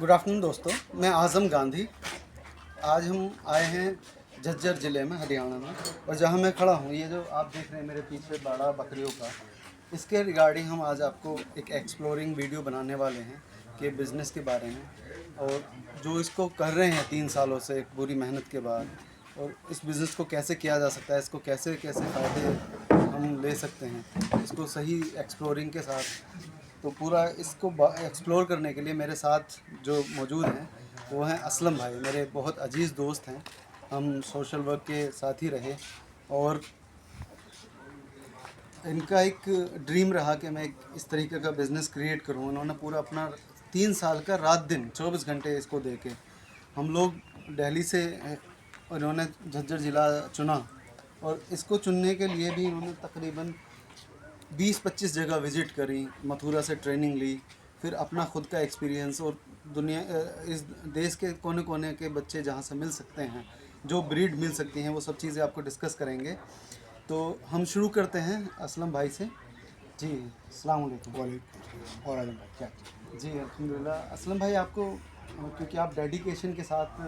Good afternoon दोस्तों, मैं आज़म गांधी। आज हम आए हैं झज्जर ज़िले में, हरियाणा में। और जहां मैं खड़ा हूं, ये जो आप देख रहे हैं मेरे पीछे बाड़ा बकरियों का, इसके रिगार्डिंग हम आज आपको एक एक्सप्लोरिंग वीडियो बनाने वाले हैं कि बिज़नेस के बारे में, और जो इसको कर रहे हैं 3 सालों से एक बुरी मेहनत के बाद, और इस बिज़नेस को कैसे किया जा सकता है, इसको कैसे कैसे फ़ायदे हम ले सकते हैं, इसको सही एक्सप्लोरिंग के साथ। तो पूरा इसको एक्सप्लोर करने के लिए मेरे साथ जो मौजूद हैं वो हैं असलम भाई, मेरे बहुत अजीज़ दोस्त हैं। हम सोशल वर्क के साथ ही रहे, और इनका एक ड्रीम रहा कि मैं एक इस तरीके का बिज़नेस क्रिएट करूं। उन्होंने पूरा अपना 3 साल का रात दिन 24 घंटे इसको दे के, हम लोग दिल्ली से उन्होंने झज्जर ज़िला चुना, और इसको चुनने के लिए भी उन्होंने तकरीबन 20-25 जगह विज़िट करी, मथुरा से ट्रेनिंग ली, फिर अपना ख़ुद का एक्सपीरियंस, और दुनिया इस देश के कोने कोने के बच्चे जहाँ से मिल सकते हैं, जो ब्रीड मिल सकती हैं, वो सब चीज़ें आपको डिस्कस करेंगे। तो हम शुरू करते हैं असलम भाई से। जी अस्सलाम वालेकुम। वालेकुम। और आजम भाई क्या? जी अल्हम्दुलिल्लाह। असलम भाई, आपको क्योंकि आप डेडिकेशन के साथ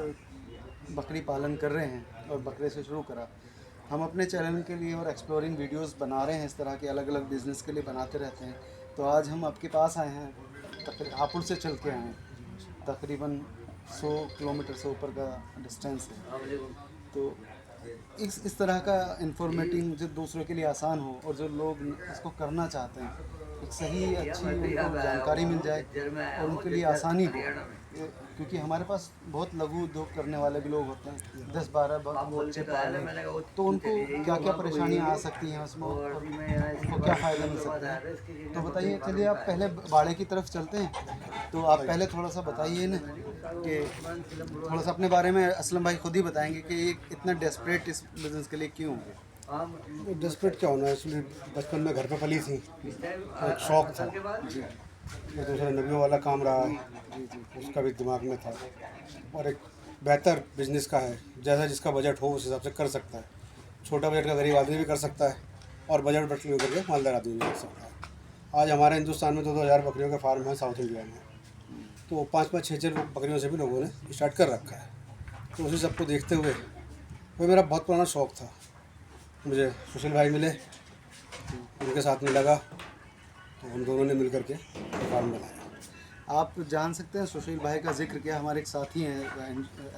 बकरी पालन कर रहे हैं और बकरे से शुरू करा, हम अपने चैनल के लिए और एक्सप्लोरिंग वीडियोस बना रहे हैं, इस तरह के अलग अलग बिज़नेस के लिए बनाते रहते हैं। तो आज हम आपके पास आए हैं, हापुड़ से चल के आए हैं, तकरीबन 100 किलोमीटर से ऊपर का डिस्टेंस है। तो इस तरह का इंफॉर्मेटिव जो दूसरों के लिए आसान हो, और जो लोग इसको करना चाहते हैं, एक सही अच्छी उनको जानकारी मिल जाए और उनके लिए आसानी हो। क्योंकि हमारे पास बहुत लघु उद्योग करने वाले भी लोग होते हैं, 10-12 बच्चे पाल रहे हैं, तो उनको क्या क्या परेशानियां आ सकती हैं उसमें, और उनको क्या फ़ायदा मिल सकता है। तो बताइए, चलिए आप पहले बाड़े की तरफ चलते हैं। तो आप पहले थोड़ा सा बताइए ना, कि थोड़ा सा अपने बारे में असलम भाई खुद ही बताएंगे कि ये इतना डेस्परेट इस बिज़नेस के लिए क्यों होंगे। डेस्परेट क्या होना है, इसलिए बचपन में घर पे पली थी, तो एक शौक़ था। ये दूसरा नबियों वाला काम रहा है, उसका भी दिमाग में था। और एक बेहतर बिजनेस का है, जैसा जिसका बजट हो उस हिसाब से कर सकता है। छोटा बजट का गरीब आदमी भी कर सकता है, और बजट में करके मालदार आदमी भी कर सकता है। आज हमारे हिंदुस्तान में 2-2 हज़ार बकरियों के फार्म हैं साउथ इंडिया में, तो 5-5, 6-6 बकरियों से भी लोगों ने स्टार्ट कर रखा है। तो उसी सबको देखते हुए वो मेरा बहुत पुराना शौक़ था। मुझे सुशील भाई मिले, उनके साथ में लगा, तो हम दोनों ने मिल करके फार्म बनाया। आप जान सकते हैं, सुशील भाई का जिक्र किया, हमारे एक साथी हैं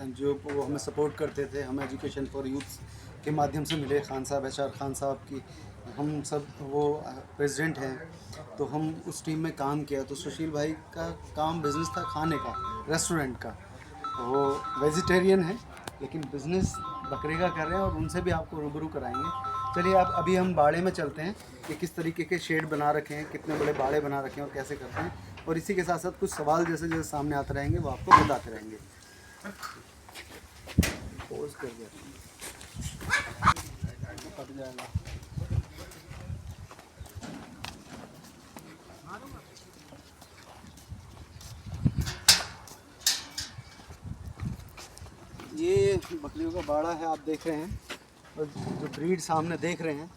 एनजीओ को, वो हमें सपोर्ट करते थे, हम एजुकेशन फॉर यूथ के माध्यम से मिले, खान साहब एचआर खान साहब की, हम सब वो प्रेसिडेंट हैं। तो हम उस टीम में काम किया। तो सुशील भाई का काम बिज़नेस था खाने का, रेस्टोरेंट का। वो वेजिटेरियन है, लेकिन बिज़नेस बकरे का कर रहे हैं, और उनसे भी आपको रूबरू कराएंगे। चलिए, आप अभी हम बाड़े में चलते हैं कि किस तरीके के शेड बना रखे हैं, कितने बड़े बाड़े बना रखे हैं और कैसे करते हैं, और इसी के साथ साथ कुछ सवाल जैसे जैसे सामने आते रहेंगे वो आपको बताते रहेंगे। पोज कर दिया कट जाएगा। ये बकरियों का बाड़ा है, आप देख रहे हैं, और जो ब्रीड सामने देख रहे हैं,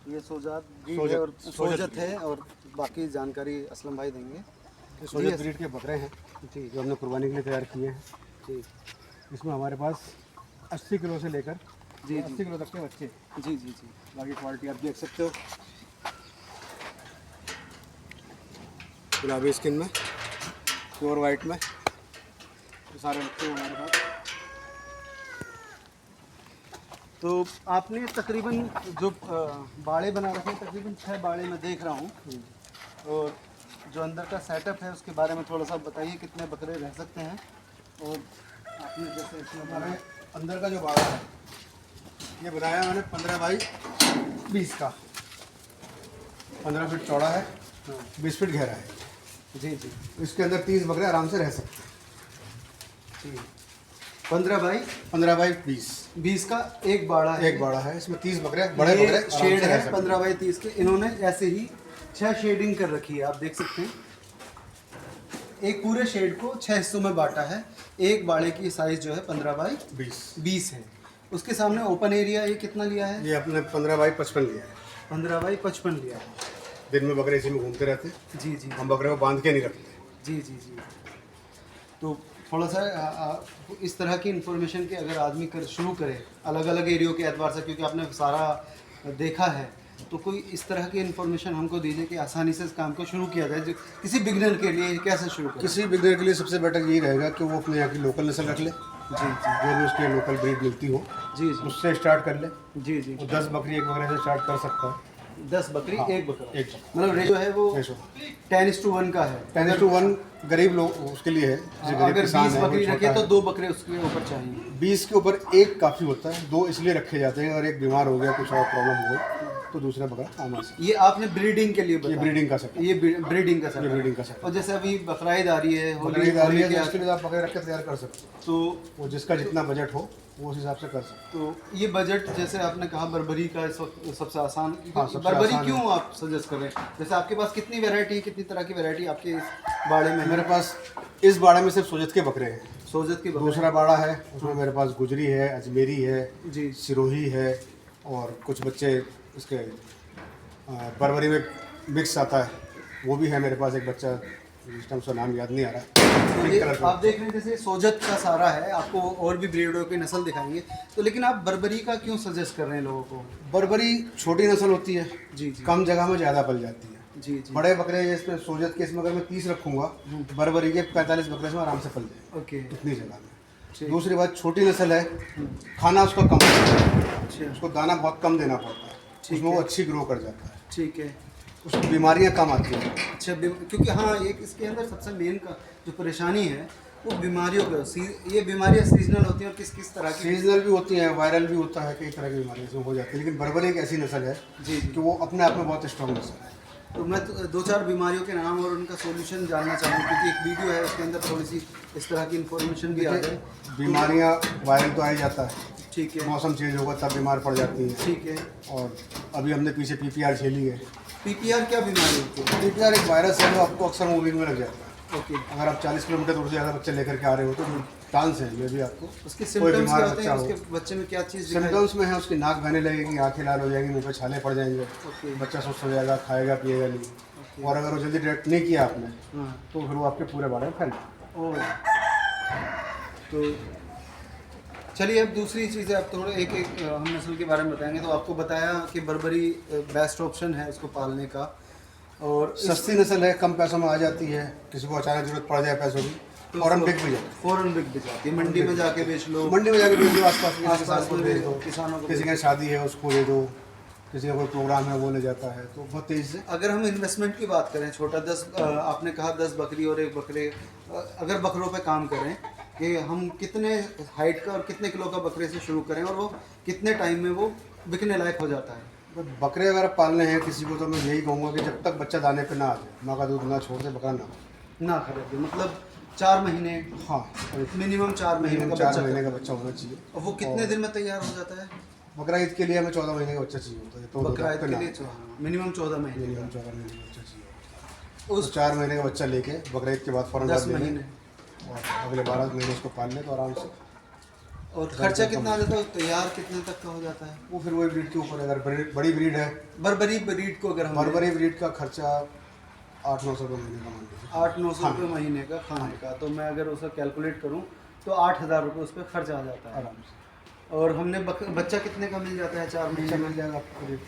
ये सोजात ब्रीड है और सोजत है, और बाकी जानकारी असलम भाई देंगे। ये सोजत ब्रीड के बकरे हैं जी, जो हमने कुर्बानी के लिए तैयार किए हैं जी। इसमें हमारे पास 80 किलो से लेकर जी 80 किलो तक के बच्चे। जी जी जी। बाकी क्वालिटी आप देख सकते हो, गुलाबी स्किन में, प्योर वाइट में, तो सारे बच्चे हमारे पास। तो आपने तकरीबन जो बाड़े बना रखे हैं, तकरीबन 6 बाड़े मैं देख रहा हूँ, और जो अंदर का सेटअप है उसके बारे में थोड़ा सा बताइए, कितने बकरे रह सकते हैं। और आपने जैसे इसमें हमारे अंदर का जो बाड़ा है, ये बनाया मैंने 15 बाई 20 का, 15 फीट चौड़ा है, 20 फीट गहरा है जी जी। इसके अंदर 30 बकरे आराम से रह सकते हैं। ठीक, 15 बाई 20 का एक बाड़ा है। एक बाड़ा है, इसमें 30 बकरे, बड़े ये बकरे शेड है 15 बाई 30 के। इन्होंने ऐसे ही 6 शेडिंग कर रखी है, आप देख सकते हैं। एक पूरे शेड को 6 हिस्सों में बांटा है। एक बाड़े की साइज जो है 15 बाई 20 है। उसके सामने ओपन एरिया ये कितना लिया है? ये अपने 15 बाई 55 लिया है। 15 बाई 55 लिया है। दिन में बकरे इसी में घूमते रहते। जी जी हम बकरे को बांध के नहीं रखते। जी जी जी। तो थोड़ा सा इस तरह की इन्फॉर्मेशन की अगर आदमी शुरू करे अलग अलग एरियो के एतबार से, क्योंकि आपने सारा देखा है, तो कोई इस तरह की इन्फॉर्मेशन हमको दीजिए कि आसानी से इस काम को शुरू किया जाए, जो किसी बिगनर के लिए कैसे शुरू करें। किसी बिगनर के लिए सबसे बेटर यही रहेगा कि वो अपने यहाँ की लोकल नस्ल रख ले, जी जी जो भी उसके लोकल ब्रीड मिलती हो जी जी उससे स्टार्ट कर ले। जी जी वो 10 बकरी एक बकरे से स्टार्ट कर सकता है। 10 बकरी हाँ, एक बकरा, एक बकरा। मतलब रेशो है वो रेशो 10:1 का है। 10:1 गरीब लोग उसके लिए है, जो गरीब अगर किसान 20 है वो बकरी छोटा रखे तो है। 2 बकरे उसके ऊपर चाहिए। 20 के ऊपर एक काफ़ी होता है, 2 इसलिए रखे जाते हैं अगर एक बीमार हो गया, कुछ और प्रॉब्लम हो गई तो दूसरा बकरा काम आ सकता ये आपने ब्रीडिंग के लिए है। ये बताया। ब्रीडिंग का सेटअप, ये ब्रीडिंग का ये सेटअप। ब्रीडिंग का सेटअप। और जैसे अभी बकराईद आ रही है, बकरीद आ रही है होली तो के उसके लिए आप बकरे रख के तैयार कर सकते हो, तो वो जिसका जितना बजट हो वो उस हिसाब से कर सकते तो ये बजट, जैसे आपने कहा बर्बरी का इस वक्त सबसे आसान, हाँ, सबसे बर्बरी आसान क्यों आप सजेस्ट कर रहे हैं? जैसे आपके पास कितनी वैरायटी है, कितनी तरह की वैरायटी आपके इस बाड़े में हैं। है? मेरे पास इस बाड़े में सिर्फ सोजत के बकरे हैं। सोजत की बकरी। दूसरा बाड़ा है उसमें मेरे पास गुजरी है, अजमेरी है, जी सिरोही है, और कुछ बच्चे उसके बरबरी में मिक्स आता है, वो भी है मेरे पास। एक बच्चा जिस टाइम उसका नाम याद नहीं आ रहा है, तो पिंक ये कलर का। आप देख रहे हैं जैसे सोजत का सारा है, आपको और भी ब्रीडों की नस्ल दिखाएंगे, तो लेकिन आप बर्बरी का क्यों सजेस्ट कर रहे हैं लोगों को? बरबरी छोटी नस्ल होती है, जी जी कम जगह में ज़्यादा पल जाती है। जी जी बड़े बकरे इसमें सोजत के इसमें अगर मैं 30 रखूंगा तो बरबरी के 45 बकरे इसमें आराम से पल जाए ओके। इतनी जगह में। ठीक। दूसरी बात, छोटी नस्ल है, खाना उसका कम होता है, अच्छा उसको दाना बहुत कम देना पड़ता है, ठीक उसमें वो है। अच्छी ग्रो कर जाता है, ठीक है। उसको बीमारियां कम आती हैं। अच्छा, क्योंकि हाँ, एक इसके अंदर सबसे मेन का जो परेशानी है वो बीमारियों का, ये बीमारियाँ सीजनल होती हैं और किस किस तरह की? सीजनल भी होती हैं, वायरल भी होता है, कई तरह की बीमारियां इसमें हो जाती है। लेकिन बरबरी एक ऐसी नस्ल है जी जी। कि वो अपने आप में बहुत स्ट्रॉन्ग नस्ल है। तो मैं तो 2-4 बीमारियों के नाम और उनका सॉल्यूशन जानना चाहूँगा, क्योंकि एक वीडियो है उसके अंदर थोड़ी सी इस तरह की इन्फॉर्मेशन भी आ जाए। बीमारियां वायरल तो आ ही जाता है, ठीक है। मौसम चेंज होगा तब बीमार पड़ जाती हैं। ठीक है। और अभी हमने पीछे PPR झेली है। PPR क्या बीमारी होती है? PPR एक वायरस है जो आपको अक्सर मूविंग में लग जाता है। ओके। अगर आप 40 किलोमीटर दूर से ज़्यादा बच्चे लेकर के आ रहे हो तो चांस है ये भी आपको उसके कोई सिम्टम्स बीमार क्या होते बच्चा हैं? हो। उसके बच्चे में क्या चीज़ सिम्टम्स में है उसकी नाक बहने लगेगी, आंखें लाल हो जाएंगी, मुंह पे छाले पड़ जाएंगे, ओके। बच्चा सुस्त हो जाएगा, खाएगा पिएगा नहीं। और अगर वो जल्दी डिटेक्ट नहीं किया आपने हाँ। तो फिर वो आपके पूरे बारे में फैल जाएगा। ओह, तो चलिए अब दूसरी चीज़ है, अब थोड़ा एक एक हम नस्ल के बारे में बताएंगे। तो आपको बताया कि बर्बरी बेस्ट ऑप्शन है उसको पालने का, और सस्ती नस्ल है, कम पैसों में आ जाती है, किसी को अचानक जरूरत पड़ जाए पैसों की तो फौरन बिक भी जाती है। फ़ौरन बिक भी जाती है, मंडी में जाके बेच लो, मंडी में जाकर बेच दो, आसपास के आसपास किसान को में भेज दो, किसानों को किसी की शादी है उसको दे दो, किसी का कोई प्रोग्राम है वो ले जाता है, तो बहुत तेज़ी से। अगर हम इन्वेस्टमेंट की बात करें, छोटा 10 आपने कहा 10 बकरी और एक बकरे, अगर बकरों पे काम करें कि हम कितने हाइट का और कितने किलो का बकरे से शुरू करें और वो कितने टाइम में वो बिकने लायक हो जाता है? तो बकरे अगर पालने हैं किसी को तो मैं यही कहूँगा कि जब तक बच्चा दाने पे ना आ जाए, माँ का दूध ना छोड़ दे, बकरा ना खरीदे, मतलब 4 महीने, हाँ मिनिमम 4 महीने का 4 बच्चा। महीने का बच्चा होना चाहिए। और वो कितने दिन में तैयार हो जाता है? बकरा ईद के लिए हमें 14 महीने का बच्चा चाहिए होता है, तो बकरा ईद के लिए मिनिमम 14 महीने मिनिमम 14 महीने का बच्चा चाहिए होता है। उस तो 4 महीने का बच्चा लेके बकरा ईद के बाद फौरन 10 बाद ले लें महीने। और अगले 12 महीने उसको पाल लें तो आराम से। और खर्चा कितना आ जाता है, तैयार कितने तक का हो जाता है? वो फिर वही ब्रीड के ऊपर है। अगर बड़ी ब्रीड है, बर्बरी ब्रीड को अगर हम बर्बरी ब्रीड का खर्चा 800-900 रुपये महीने का मान लीजिए। 800-900 रुपये महीने का खाने का, तो मैं अगर उसे कैलकुलेट करूं तो 8000 रुपये उस पर खर्च आ जाता है आराम से। और हमने बच्चा कितने का मिल जाता है 4 बच्चा महीने मिल में? जाएगा आपको करीब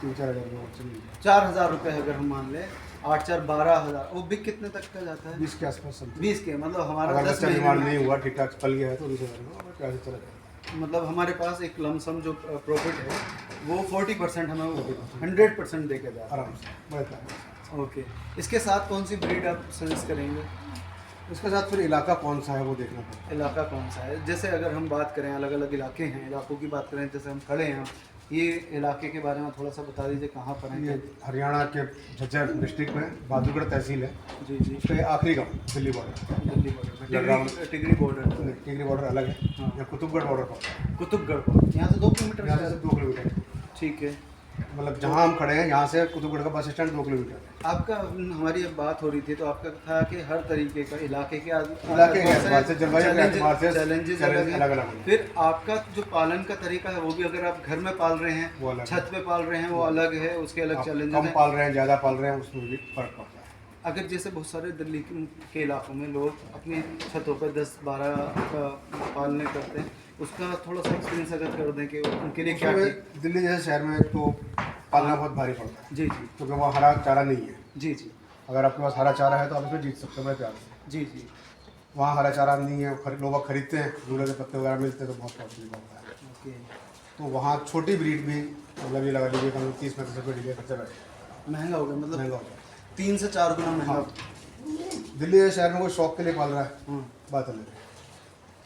3-4 हज़ार रुपये बच्चे मिल जाएगा। 4000 रुपये अगर हम मान लें, 8-4 12,000, वो बिक कितने तक का जाता है? 20 के आसपास समथिंग। 20 के, मतलब हमारा अगर 10 बच्चा महीने बीमार में, नहीं हुआ, ठीक ठाक पल गया है तो 20,000 में और क्या चला जाएगा। मतलब हमारे पास एक लमसम जो प्रॉफिट है वो 40% हमें 100% दे के जाता आराम से बढ़ता है। है। ओके, इसके साथ कौन सी ब्रीड आप सजेस्ट करेंगे? इसके साथ फिर इलाका कौन सा है वो देखना पड़ता इलाका कौन सा है? जैसे अगर हम बात करें, अलग अलग इलाके हैं, इलाकों की बात करें, जैसे हम खड़े हैं, ये इलाके के बारे में थोड़ा सा बता दीजिए, कहाँ पर है। ये हैं? हरियाणा के झज्जर डिस्ट्रिक्ट में बहादुरगढ़ तहसील है, जी जी, उसके आखिरी गाँव दिल्ली बॉर्डर। दिल्ली बॉर्डर लड़गांव। में, टिगरी बॉर्डर, टिगरी बॉर्डर अलग है, हाँ। या कुतुबगढ़ बॉर्डर पर, कुतुबगढ़ पर, यहाँ से 2 किलोमीटर यहाँ है। से 2 किलोमीटर। ठीक है। मतलब जहाँ हम खड़े हैं यहाँ से कुतुबगढ़ का बस स्टैंड 2 किलोमीटर है। आपका, हमारी अब बात हो रही थी तो आपका था कि हर तरीके का इलाके के इलाके के एतबार से, जलवायु के एतबार से चैलेंजेस अलग अलग अलग हैं। हैं। फिर आपका जो पालन का तरीका है वो भी, अगर आप घर में पाल रहे वो हैं, अलग छत पे पाल रहे हैं, वो अलग है, उसके अलग आप चैलेंजेस कम हैं। पाल रहे हैं, ज़्यादा पाल रहे हैं, उसमें भी फर्क पड़ता है। अगर जैसे बहुत सारे दिल्ली के इलाकों में लोग अपनी छतों पर 10-12 का पालने करते हैं, उसका थोड़ा सा एक्सपीरियंस अगर कर दें कि उनके लिए क्या ठीक। दिल्ली जैसे शहर में तो पालना बहुत भारी पड़ता है, जी जी क्योंकि वहाँ हरा चारा नहीं है। जी जी अगर आपके पास हरा चारा है तो आप इसमें जीत सकते हो बड़े प्यार से। जी जी। वहाँ हरा चारा नहीं है, लोग खरीदते हैं, दूल्हे के पत्ते वगैरह मिलते हैं तो बहुत कॉस्टली होता है। ओके। तो वहाँ छोटी ब्रीड भी मतलब ये लगा लीजिए कम 30-35 रुपये डिले खर्चा बैठे, महंगा हो गया, मतलब महंगा हो गया। 3 से 4 गुना महंगा। हाँ। दिल्ली जैसे शहर में कोई शौक के लिए पाल रहा है, हाँ। बात अलग है।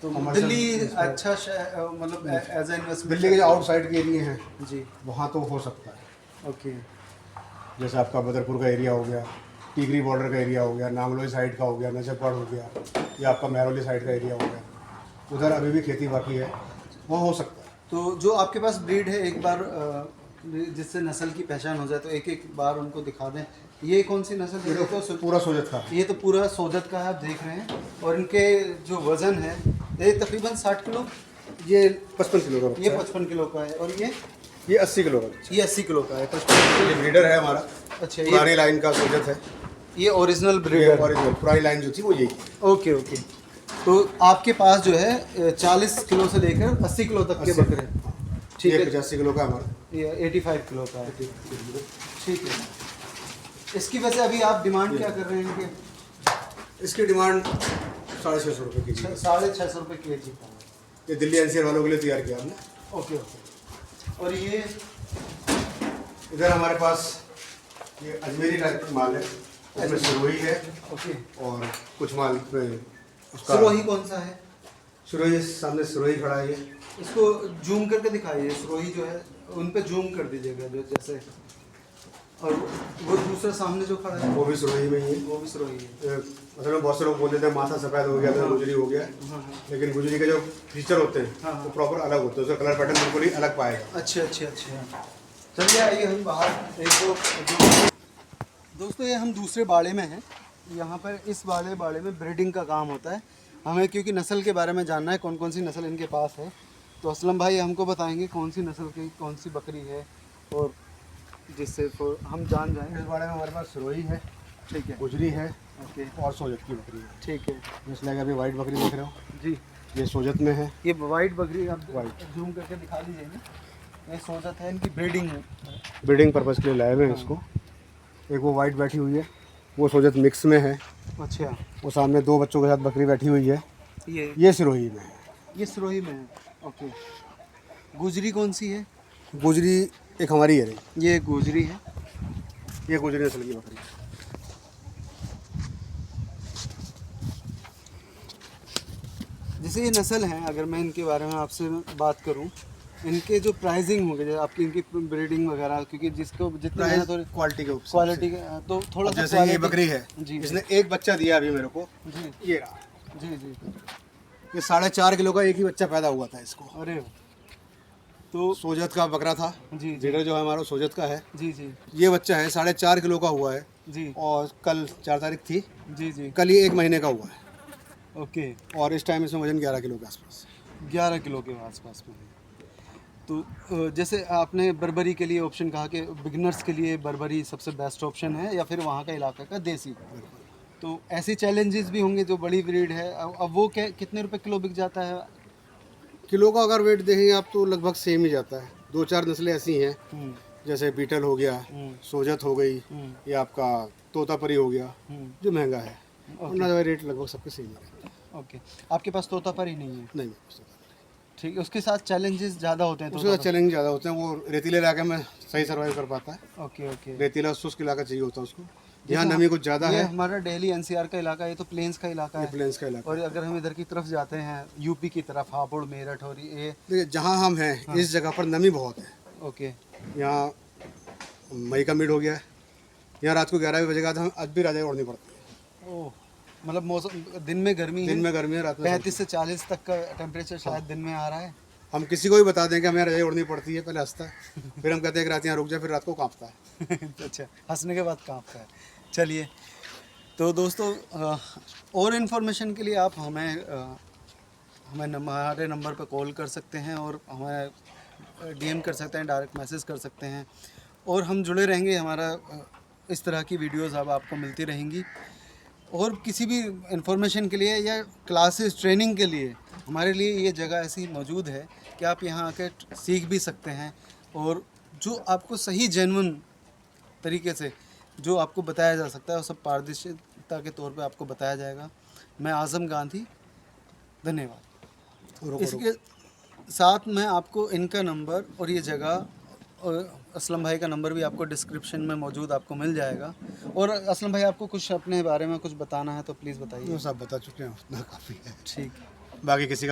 तो commercial दिल्ली business पर- अच्छा शहर, मतलब एज ए इन्वेस्टमेंट। दिल्ली के जो आउटसाइड के एरिए हैं जी। वहाँ तो हो सकता है, ओके। जैसे आपका बदरपुर का एरिया हो गया, टीकरी बॉर्डर का एरिया हो गया, नांगलोई साइड का हो गया, नजफगढ़ हो गया, या आपका महरौली साइड का एरिया हो गया, उधर अभी भी खेती बाकी है, वहाँ हो सकता है। तो जो आपके पास ब्रीड है, एक बार जिससे नस्ल की पहचान हो जाए तो एक एक बार उनको दिखा दें। ये कौन सी नस्ल है? तो पूरा सोजत का ये तो पूरा सोजत का है, आप देख रहे हैं। और इनके जो वज़न है ये तकरीबन 60 किलो, ये 55 किलो का ये बच्चा 55 किलो का है, और है, ये 80 किलो का बच्चा ये 80 किलो का है। 55 है। ये ब्रीडर है हमारा, अच्छा, पुरानी लाइन का सोजत है, ये ओरिजिनल ये ब्रीडर। ओरिजिनल पुरानी लाइन जो थी वो यही है। Okay okay. तो आपके पास जो है 40 किलो से लेकर 80 किलो तक के 80 बकरे। ठीक ये है। 85 किलो का हमारा, ये 85 किलो का है। ठीक है। इसकी वजह से अभी आप डिमांड क्या कर रहे हैं इनके? इसकी डिमांड 650 रुपये की जी। 650 रुपये केजी का। ये दिल्ली एनसीआर वालों के लिए तैयार किया हमने। Okay okay. और ये इधर हमारे पास ये अजमेरी टाइप का माल है, इसमें सिरोही है ओके। और कुछ माल में उसका सिरोही कौन सा है? सिरोही सामने सिरोही खड़ा है। ये इसको जूम करके दिखाइए। सिरोही जो है उन पे जूम कर दीजिएगा, जो जैसे। और वो दूसरा सामने जो खड़ा है वो भी सिरोही में ही है। वो भी सिरोही है। मतलब बहुत से लोग बोल देते हैं माथा सफ़ेद हो गया था, गुजरी हो गया, हाँ हाँ। लेकिन गुजरी के जो फीचर होते हैं हाँ। वो प्रॉपर अलग होते हैं, उसका कलर पैटर्न बिल्कुल ही अलग पाएगा। अच्छा अच्छा अच्छा। चलिए आइए हम बाहर एक दोस्तों, ये हम दूसरे बाड़े में हैं। यहाँ पर इस बाड़े में ब्रीडिंग का काम होता है। हमें क्योंकि नस्ल के बारे में जानना है, कौन कौन सी नस्ल इनके पास है। तो असलम भाई हमको बताएंगे कौन सी नस्ल की कौन सी बकरी है, और जिससे तो हम जान जाएंगे। इस बारे में हमारे पास सिरोही है, ठीक है। गुजरी है ओके। और सोजत की बकरी है। ठीक है। जिसमें अभी वाइट बकरी देख रहे हो, जी। ये सोजत में है। ये वाइट बकरी आप वाइट। जूम करके दिखा दीजिए ना। ये सोजत है, इनकी ब्रीडिंग है। ब्रीडिंग पर्पज़ के लिए लाए हुए हैं इसको। एक वो वाइट बैठी हुई है, वो सोजत मिक्स में है। अच्छा। वो सामने 2 बच्चों के साथ बकरी बैठी हुई है, ये सिरोही में है। ये सिरोही में है। ओके। गुजरी कौन सी है? गुजरी एक हमारी है, ये गुजरी है। ये गुजरी नस्ल की बकरी है। जैसे ये नस्ल है, अगर मैं इनके बारे में आपसे बात करूं, इनके जो प्राइसिंग होंगे, जैसे आपकी इनकी ब्रीडिंग वगैरह, क्योंकि जिसको जितनी है तो क्वालिटी के ऊपर क्वालिटी तो थोड़ा सा जैसे ये बकरी है, जी इसने एक बच्चा दिया अभी मेरे को, जी ये रहा। जी जी। ये 4.5 किलो का एक ही बच्चा पैदा हुआ था इसको। अरे तो सोजत का बकरा था, जी जी जेडर जो है हमारा सोजत का है। जी जी ये बच्चा है 4.5 किलो का हुआ है, जी और कल 4 तारीख थी, जी जी। कल ये 1 महीने का हुआ है, ओके। और इस टाइम इसमें वजन 11 किलो के आसपास। 11 किलो के आसपास में है। तो जैसे आपने बर्बरी के लिए ऑप्शन कहा कि बिगिनर्स के लिए बर्बरी सबसे बेस्ट ऑप्शन है, या फिर वहाँ का इलाका का देसी। तो ऐसी चैलेंजेस भी होंगे जो बड़ी ब्रीड है। अब वो कितने रुपए किलो बिक जाता है? किलो का अगर वेट देखेंगे आप तो लगभग सेम ही जाता है। 2-4 नस्लें ऐसी हैं, जैसे बीटल हो गया, सोजत हो गई, या आपका तोतापरी हो गया, जो महंगा है, वरना रेट लगभग सबके सेम ही रहता है। ओके। आपके पास तोतापरी नहीं है? नहीं, ठीक है। उसके साथ चैलेंजेस ज़्यादा होते हैं? उसके साथ चैलेंज ज़्यादा होते हैं। वो रेतीले इलाके में सही सर्वाइव कर पाता है। Okay okay. रेतीला शुष्क इलाका चाहिए होता है उसको, यहाँ नमी कुछ ज़्यादा ये है। हमारा दिल्ली एनसीआर का इलाका है, ये तो प्लेन्स का इलाका ये है। प्लेन्स का इलाका। और अगर हम इधर की तरफ जाते हैं, यूपी की तरफ, हापुड़, मेरठ, और ये देखिए जहाँ हम हैं इस जगह पर नमी बहुत है। ओके। यहाँ मई का मिड हो गया है, यहाँ रात को 11 बजे का आज भी राजा ओढ़नी पड़ती है। ओह, मतलब मौसम दिन में गर्मी दिन है, में गर्मी है, रात में 35 से 40 तक का टेम्परेचर शायद दिन में आ रहा है। हम किसी को भी बता दें कि हमें रजाई ओढ़नी पड़ती है, पहले हंसता है, फिर हम कहते हैं कि रात यहाँ रुक जाए, फिर रात को कांपता है। अच्छा, हंसने के बाद कांपता है। चलिए, तो दोस्तों और इन्फॉर्मेशन के लिए आप हमें हमारे नंबर पर कॉल कर सकते हैं, और हमें डीएम कर सकते हैं, डायरेक्ट मैसेज कर सकते हैं, और हम जुड़े रहेंगे। हमारा इस तरह की वीडियोस अब आपको मिलती रहेंगी। और किसी भी इंफॉर्मेशन के लिए या क्लासेस ट्रेनिंग के लिए हमारे लिए ये जगह ऐसी मौजूद है कि आप यहाँ आके सीख भी सकते हैं, और जो आपको सही जेन्युइन तरीके से जो आपको बताया जा सकता है वो सब पारदर्शिता के तौर पे आपको बताया जाएगा। मैं आज़म गांधी, धन्यवाद। इसके साथ में आपको इनका नंबर और ये जगह और असलम भाई का नंबर भी आपको डिस्क्रिप्शन में मौजूद आपको मिल जाएगा। और असलम भाई आपको कुछ अपने बारे में कुछ बताना है तो प्लीज़ बताइए। वो सब बता चुके हैं, उतना काफ़ी है। ठीक। बाकी किसी का